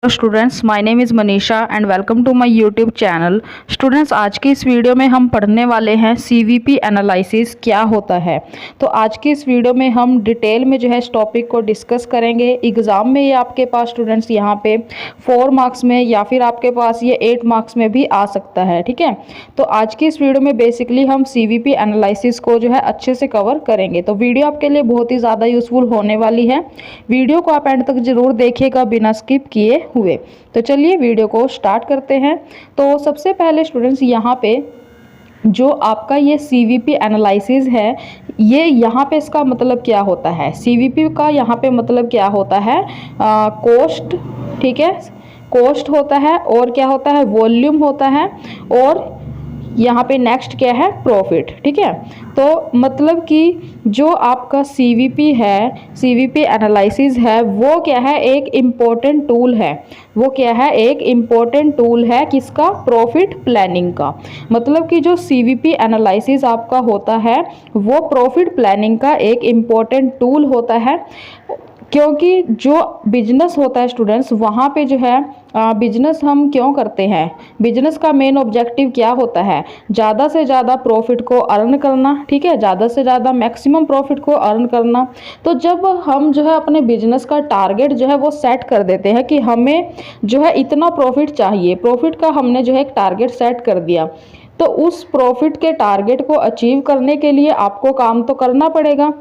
Students, my name is Manisha and welcome to my YouTube channel. Students, आज की इस video में हम पढ़ने वाले हैं सीवीपी एनालिसिस क्या होता है। तो आज की इस वीडियो में हम डिटेल में जो है इस टॉपिक को डिस्कस करेंगे। एग्ज़ाम में ये आपके पास स्टूडेंट्स यहाँ पे 4 मार्क्स में या फिर आपके पास ये 8 मार्क्स में भी आ सकता है। ठीक है, तो आज की इस वीडियो में बेसिकली हम सीवीपी एनालिसिस को जो है अच्छे से कवर करेंगे। तो वीडियो आपके लिए बहुत ही ज़्यादा यूज़फुल होने वाली है। वीडियो को आप एंड तक ज़रूर देखिएगा बिना स्किप किए हुए। तो चलिए वीडियो को स्टार्ट करते हैं। तो सबसे पहले स्टूडेंट्स यहाँ पे जो आपका ये सीवीपी एनालिसिस है, ये यहाँ पे इसका मतलब क्या होता है। सीवीपी का यहाँ पे मतलब क्या होता है, कोस्ट, ठीक है, कोस्ट होता है और क्या होता है, वॉल्यूम होता है और यहाँ पे नेक्स्ट क्या है, प्रॉफिट। ठीक है, तो मतलब कि जो आपका सीवीपी है, सीवीपी एनालिसिस है, वो क्या है, एक इम्पोर्टेंट टूल है। वो क्या है, एक इम्पोर्टेंट टूल है किसका, प्रॉफिट प्लानिंग का। मतलब कि जो सीवीपी एनालिसिस आपका होता है वो प्रॉफिट प्लानिंग का एक इम्पोर्टेंट टूल होता है। क्योंकि जो बिजनेस होता है स्टूडेंट्स, वहाँ पे जो है बिजनेस हम क्यों करते हैं, बिजनेस का मेन ऑब्जेक्टिव क्या होता है, ज़्यादा से ज़्यादा प्रॉफिट को अर्न करना। ठीक है, ज़्यादा से ज़्यादा मैक्सिमम प्रॉफिट को अर्न करना। तो जब हम जो है अपने बिजनेस का टारगेट जो है वो सेट कर देते हैं कि हमें जो है इतना प्रॉफिट चाहिए, प्रॉफिट का हमने जो है एक टारगेट सेट कर दिया, तो उस प्रॉफिट के टारगेट को अचीव करने के लिए आपको काम तो करना पड़ेगा।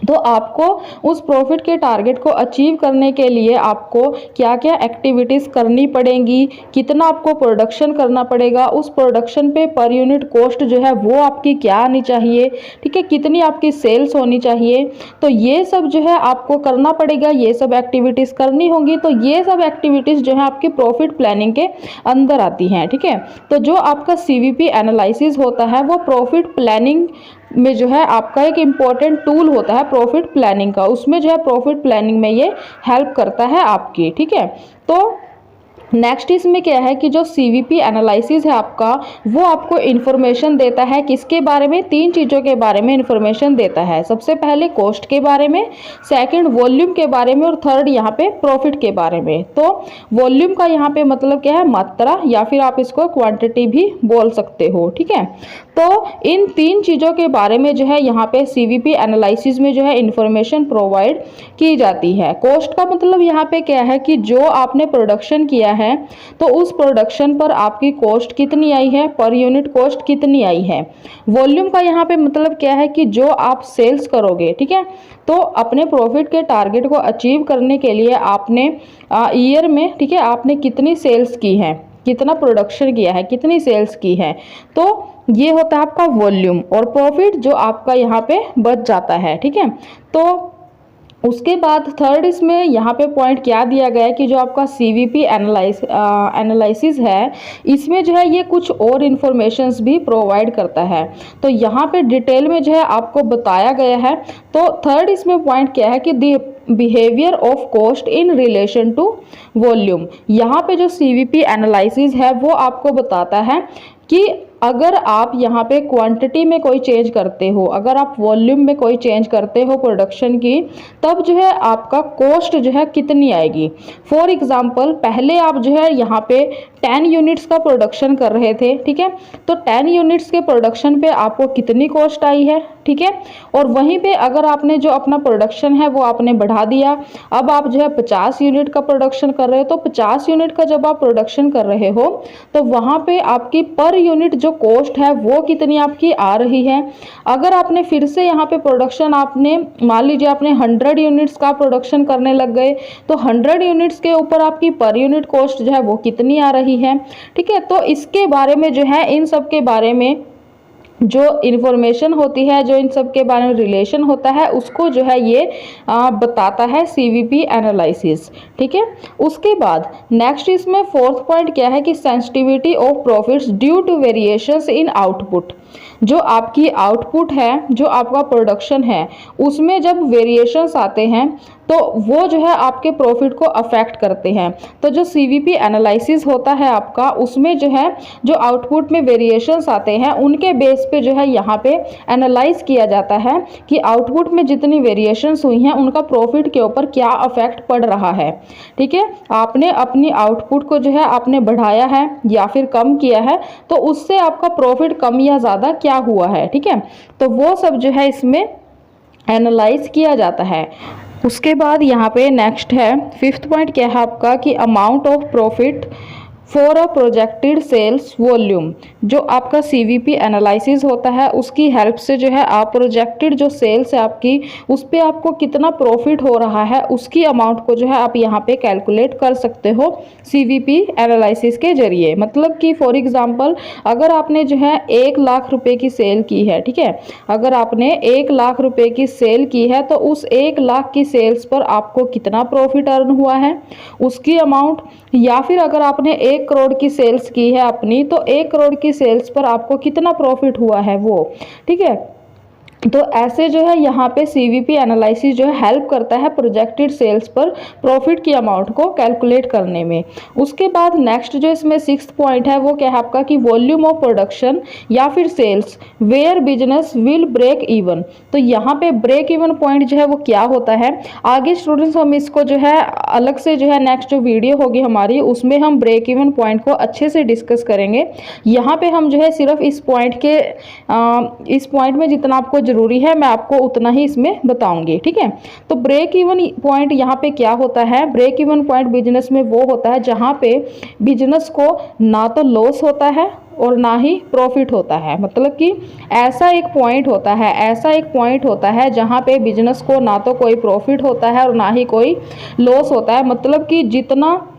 तो आपको उस प्रॉफिट के टारगेट को अचीव करने के लिए आपको क्या क्या एक्टिविटीज़ करनी पड़ेंगी, कितना आपको प्रोडक्शन करना पड़ेगा, उस प्रोडक्शन पे पर यूनिट कॉस्ट जो है वो आपकी क्या आनी चाहिए, ठीक है, कितनी आपकी सेल्स होनी चाहिए। तो ये सब जो है आपको करना पड़ेगा, ये सब एक्टिविटीज़ करनी होंगी। तो ये सब एक्टिविटीज़ जो है आपकी प्रॉफिट प्लानिंग के अंदर आती हैं। ठीक है, तो जो आपका सीवीपी एनालिसिस होता है वो प्रॉफिट प्लानिंग में जो है आपका एक इम्पॉर्टेंट टूल होता है प्रॉफिट प्लानिंग का। उसमें जो है प्रॉफिट प्लानिंग में ये हेल्प करता है आपकी। ठीक है, तो नेक्स्ट इसमें क्या है कि जो सीवीपी एनालिसिस है आपका, वो आपको इन्फॉर्मेशन देता है किसके बारे में, 3 चीज़ों के बारे में इन्फॉर्मेशन देता है। सबसे पहले कॉस्ट के बारे में, सेकंड वॉल्यूम के बारे में और थर्ड यहाँ पे प्रॉफिट के बारे में। तो वॉल्यूम का यहाँ पे मतलब क्या है, मात्रा, या फिर आप इसको क्वांटिटी भी बोल सकते हो। ठीक है, तो इन 3 चीज़ों के बारे में जो है यहाँ पे सीवीपी एनालिसिस में जो है इन्फॉर्मेशन प्रोवाइड की जाती है। कॉस्ट का मतलब यहाँ पे क्या है कि जो आपने प्रोडक्शन किया है तो उस प्रोडक्शन पर आपकी कॉस्ट कितनी आई है, पर यूनिट कॉस्ट कितनी आई है। वॉल्यूम का यहाँ पे मतलब क्या है कि जो आप सेल्स करोगे, ठीक है, तो अपने प्रॉफिट के टारगेट को अचीव करने के लिए आपने ईयर में, ठीक है, आपने कितनी सेल्स की है, कितना प्रोडक्शन किया है, कितनी सेल्स की है। तो ये होता है आपका वॉल्यूम। और प्रॉफिट जो आपका यहाँ पे बच जाता है। ठीक है, तो उसके बाद थर्ड इसमें यहाँ पे पॉइंट क्या दिया गया है कि जो आपका सीवीपी एनालिसिस है, इसमें जो है ये कुछ और इन्फॉर्मेशंस भी प्रोवाइड करता है। तो यहाँ पे डिटेल में जो है आपको बताया गया है। तो थर्ड इसमें पॉइंट क्या है कि the behaviour of cost in relation to volume. यहाँ पे जो सीवीपी एनालिसिस है वो आपको बताता है कि अगर आप यहाँ पे क्वांटिटी में कोई चेंज करते हो, अगर आप वॉल्यूम में कोई चेंज करते हो प्रोडक्शन की, तब जो है आपका कॉस्ट जो है कितनी आएगी। फॉर एग्जांपल, पहले आप जो है यहाँ पे 10 यूनिट्स का प्रोडक्शन कर रहे थे, ठीक है, तो 10 यूनिट्स के प्रोडक्शन पे आपको कितनी कॉस्ट आई है, ठीक है। और वहीं पे अगर आपने जो अपना प्रोडक्शन है वो आपने बढ़ा दिया, अब आप जो है 50 यूनिट का प्रोडक्शन कर रहे हो, तो 50 यूनिट का जब आप प्रोडक्शन कर रहे हो तो वहाँ पे आपकी पर यूनिट जो कॉस्ट है वो कितनी आपकी आ रही है। अगर आपने फिर से यहाँ पे प्रोडक्शन, आपने मान लीजिए आपने 100 यूनिट्स का प्रोडक्शन करने लग गए, तो 100 यूनिट्स के ऊपर आपकी पर यूनिट कॉस्ट जो है वो कितनी आ रही है। ठीक है, तो इसके बारे में जो है, इन सब के बारे में जो इन्फॉर्मेशन होती है, जो इन सब के बारे में रिलेशन होता है, उसको जो है ये बताता है सीवीपी एनालिसिस। ठीक है, उसके बाद नेक्स्ट इसमें फोर्थ पॉइंट क्या है कि sensitivity of profits due to variations in output. जो आपकी आउटपुट है, जो आपका प्रोडक्शन है, उसमें जब वेरिएशंस आते हैं तो वो जो है आपके प्रॉफिट को अफेक्ट करते हैं। तो जो सीवीपी एनालिसिस होता है आपका, उसमें जो है जो आउटपुट में वेरिएशंस आते हैं उनके बेस पे जो है यहाँ पे एनालाइज किया जाता है कि आउटपुट में जितनी वेरिएशंस हुई हैं उनका प्रॉफिट के ऊपर क्या अफेक्ट पड़ रहा है। ठीक है, आपने अपनी आउटपुट को जो है आपने बढ़ाया है या फिर कम किया है, तो उससे आपका प्रॉफिट कम या ज़्यादा क्या हुआ है। ठीक है, तो वो सब जो है इसमें एनालाइज किया जाता है। उसके बाद यहाँ पे नेक्स्ट है 5th पॉइंट क्या है आपका कि amount of profit for a projected sales volume. जो आपका सीवीपी एनालिसिस होता है उसकी हेल्प से जो है आप प्रोजेक्टेड जो सेल्स है आपकी, उस पर आपको कितना प्रॉफिट हो रहा है उसकी अमाउंट को जो है आप यहाँ पे कैलकुलेट कर सकते हो सीवीपी एनालिसिस के जरिए। मतलब कि फॉर एग्जांपल अगर आपने जो है 1 लाख रुपए की सेल की है, ठीक है, अगर आपने 1 लाख रुपए की सेल की है तो उस 1 लाख की सेल्स पर आपको कितना प्रॉफिट अर्न हुआ है उसकी अमाउंट, या फिर अगर आपने 1 करोड़ की सेल्स की है अपनी तो 1 करोड़ की सेल्स पर आपको कितना प्रॉफिट हुआ है वो। ठीक है, तो ऐसे जो है यहाँ पे सीवीपी एनालिसिस जो है हेल्प करता है प्रोजेक्टेड सेल्स पर प्रॉफिट की अमाउंट को कैलकुलेट करने में। उसके बाद नेक्स्ट जो इसमें 6th पॉइंट है वो क्या है आपका कि वॉल्यूम ऑफ प्रोडक्शन या फिर sales where business will break even. तो यहाँ पे ब्रेक इवन पॉइंट जो है वो क्या होता है, आगे स्टूडेंट्स हम इसको जो है अलग से जो है नेक्स्ट जो वीडियो होगी हमारी उसमें हम ब्रेक इवन पॉइंट को अच्छे से डिस्कस करेंगे। यहाँ पे हम जो है सिर्फ इस पॉइंट में जितना आपको जरूरी है मैं आपको उतना ही इसमें बताऊंगी। ठीक है, तो ब्रेक इवन पॉइंट यहाँ पे क्या होता है, ब्रेक इवन पॉइंट बिजनेस में वो होता है जहाँ पे बिजनेस को ना तो लॉस होता है और ना ही प्रॉफिट होता है। मतलब कि ऐसा एक पॉइंट होता है जहाँ पे बिजनेस को ना तो कोई प्रॉफिट होता है और ना ही कोई लॉस होता है। मतलब कि जितना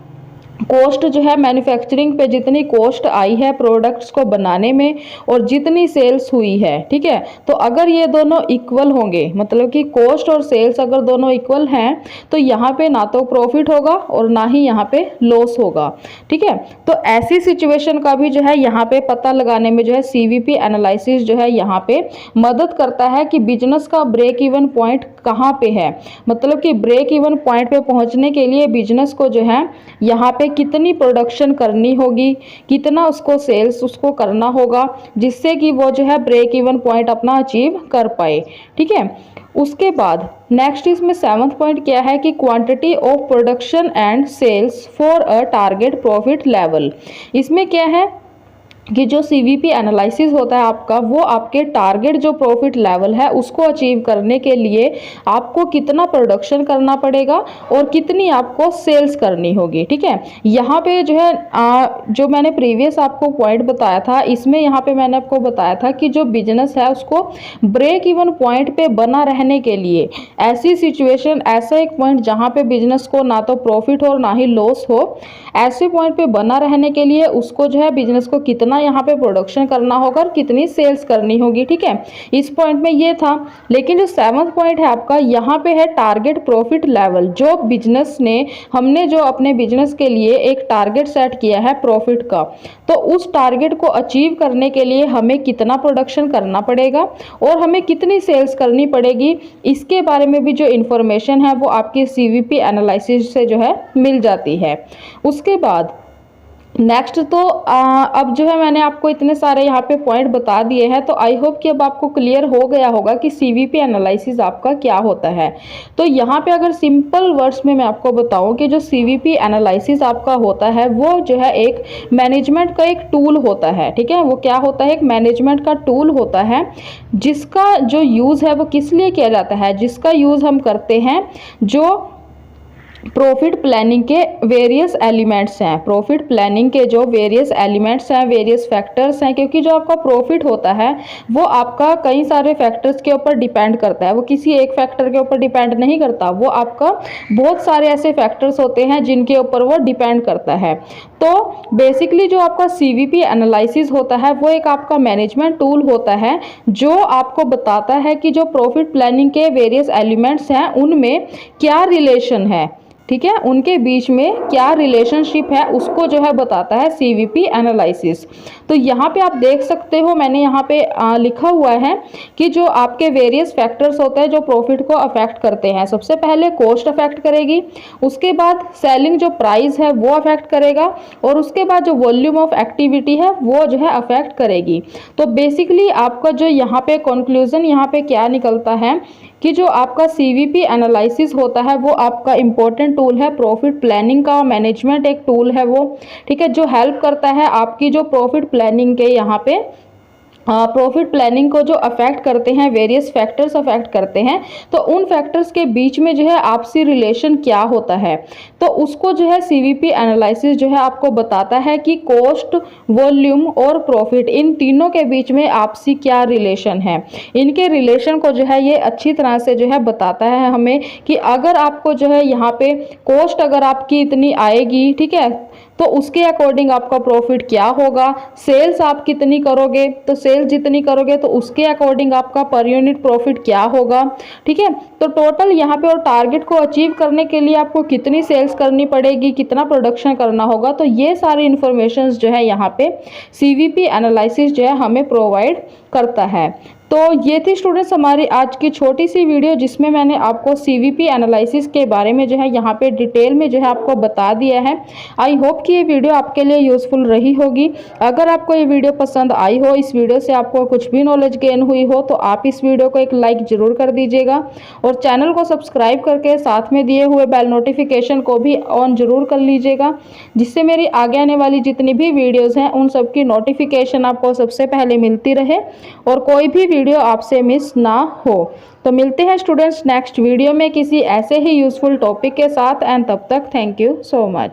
कॉस्ट जो है मैन्युफैक्चरिंग पे जितनी कॉस्ट आई है प्रोडक्ट्स को बनाने में और जितनी सेल्स हुई है, ठीक है, तो अगर ये दोनों इक्वल होंगे, मतलब कि कॉस्ट और सेल्स अगर दोनों इक्वल हैं तो यहाँ पे ना तो प्रॉफिट होगा और ना ही यहाँ पे लॉस होगा। ठीक है, तो ऐसी सिचुएशन का भी जो है यहाँ पे पता लगाने में जो है सीवीपी एनालिसिस जो है यहाँ पे मदद करता है कि बिजनेस का ब्रेक इवन पॉइंट कहाँ पे है। मतलब कि ब्रेक इवन पॉइंट पे पहुँचने के लिए बिजनेस को जो है यहाँ पे कितनी प्रोडक्शन करनी होगी, कितना उसको सेल्स उसको करना होगा जिससे कि वो जो है ब्रेक इवन पॉइंट अपना अचीव कर पाए। ठीक है, उसके बाद नेक्स्ट इसमें 7th पॉइंट क्या है कि quantity of production and sales for a target profit level. इसमें क्या है कि जो सीवीपी एनालिसिस होता है आपका, वो आपके टारगेट जो प्रॉफिट लेवल है उसको अचीव करने के लिए आपको कितना प्रोडक्शन करना पड़ेगा और कितनी आपको सेल्स करनी होगी। ठीक है, यहाँ पे जो है जो मैंने प्रीवियस आपको पॉइंट बताया था, इसमें यहाँ पे मैंने आपको बताया था कि जो बिजनेस है उसको ब्रेक इवन पॉइंट पे बना रहने के लिए ऐसी सिचुएशन, ऐसा एक पॉइंट जहाँ पे बिजनेस को ना तो प्रॉफिट हो और ना ही लॉस हो, ऐसे पॉइंट पे बना रहने के लिए उसको जो है बिजनेस को कितना यहाँ पे प्रोडक्शन करना होगा और कितनी सेल्स करनी होगी। ठीक है, इस पॉइंट में ये था। लेकिन जो 7th पॉइंट है आपका, यहाँ पे है टारगेट प्रॉफिट लेवल। जो बिजनेस ने, हमने जो अपने बिजनेस के लिए एक टारगेट सेट किया है प्रॉफिट का, तो उस टारगेट को अचीव करने के लिए हमें कितना प्रोडक्शन करना पड़ेगा और हमें कितनी सेल्स करनी पड़ेगी, इसके बारे में भी जो इंफॉर्मेशन है वो आपकी सीवीपी एनालिसिस से जो है मिल जाती है। उसके बाद नेक्स्ट तो अब जो है मैंने आपको इतने सारे यहाँ पे पॉइंट बता दिए हैं, तो आई होप कि अब आपको क्लियर हो गया होगा कि सीवीपी एनालिसिस आपका क्या होता है। तो यहाँ पे अगर सिंपल वर्ड्स में मैं आपको बताऊँ कि जो सीवीपी एनालिसिस आपका होता है वो जो है एक मैनेजमेंट का एक टूल होता है। ठीक है, वो क्या होता है, एक मैनेजमेंट का टूल होता है जिसका जो यूज़ है वो किस लिए किया जाता है, जिसका यूज़ हम करते हैं जो प्रॉफिट प्लानिंग के वेरियस एलिमेंट्स हैं, प्रॉफिट प्लानिंग के जो वेरियस एलिमेंट्स हैं, वेरियस फैक्टर्स हैं, क्योंकि जो आपका प्रॉफिट होता है वो आपका कई सारे फैक्टर्स के ऊपर डिपेंड करता है, वो किसी एक फैक्टर के ऊपर डिपेंड नहीं करता, वो आपका बहुत सारे ऐसे फैक्टर्स होते हैं जिनके ऊपर वो डिपेंड करता है। तो बेसिकली जो आपका सीवीपी एनालिसिस होता है वो एक आपका मैनेजमेंट टूल होता है जो आपको बताता है कि जो प्रॉफिट प्लानिंग के वेरियस एलिमेंट्स हैं उनमें क्या रिलेशन है, ठीक है, उनके बीच में क्या रिलेशनशिप है उसको जो है बताता है सीवीपी एनालिसिस। तो यहाँ पे आप देख सकते हो, मैंने यहाँ पे लिखा हुआ है कि जो आपके वेरियस फैक्टर्स होते हैं जो प्रॉफिट को अफेक्ट करते हैं। सबसे पहले कॉस्ट अफेक्ट करेगी, उसके बाद सेलिंग जो प्राइस है वो अफेक्ट करेगा, और उसके बाद जो वॉल्यूम ऑफ एक्टिविटी है वो जो है अफेक्ट करेगी। तो बेसिकली आपका जो यहाँ पे कंक्लूजन यहाँ पे क्या निकलता है कि जो आपका सीवीपी एनालिसिस होता है वो आपका इंपॉर्टेंट टूल है, प्रॉफिट प्लानिंग का मैनेजमेंट एक टूल है वो, ठीक है, जो हेल्प करता है आपकी जो प्रॉफिट प्लानिंग के यहाँ पे प्रॉफिट प्लानिंग को जो अफेक्ट करते हैं, वेरियस फैक्टर्स अफेक्ट करते हैं, तो उन फैक्टर्स के बीच में जो है आपसी रिलेशन क्या होता है, तो उसको जो है सीवीपी एनालिसिस जो है आपको बताता है कि कॉस्ट, वॉल्यूम और प्रॉफिट, इन तीनों के बीच में आपसी क्या रिलेशन है। इनके रिलेशन को जो है ये अच्छी तरह से जो है बताता है हमें कि अगर आपको जो है यहाँ पे कॉस्ट अगर आपकी इतनी आएगी, ठीक है, तो उसके अकॉर्डिंग आपका प्रॉफिट क्या होगा। सेल्स आप कितनी करोगे, तो सेल्स जितनी करोगे तो उसके अकॉर्डिंग आपका पर यूनिट प्रॉफिट क्या होगा, ठीक है। तो टोटल यहाँ पे और टारगेट को अचीव करने के लिए आपको कितनी सेल्स करनी पड़ेगी, कितना प्रोडक्शन करना होगा, तो ये सारी इंफॉर्मेशन जो है यहाँ पे सीवीपी एनालिसिस जो है हमें प्रोवाइड करता है। तो ये थी स्टूडेंट्स हमारी आज की छोटी सी वीडियो, जिसमें मैंने आपको सीवीपी एनालिसिस के बारे में जो है यहाँ पे डिटेल में जो है आपको बता दिया है। आई होप कि ये वीडियो आपके लिए यूज़फुल रही होगी। अगर आपको ये वीडियो पसंद आई हो, इस वीडियो से आपको कुछ भी नॉलेज गेन हुई हो, तो आप इस वीडियो को एक लाइक ज़रूर कर दीजिएगा, और चैनल को सब्सक्राइब करके साथ में दिए हुए बेल नोटिफिकेशन को भी ऑन ज़रूर कर लीजिएगा, जिससे मेरी आगे आने वाली जितनी भी वीडियोज़ हैं उन सब की नोटिफिकेशन आपको सबसे पहले मिलती रहे और कोई भी वीडियो आपसे मिस ना हो। तो मिलते हैं स्टूडेंट्स नेक्स्ट वीडियो में किसी ऐसे ही यूजफुल टॉपिक के साथ, एंड तब तक थैंक यू सो मच।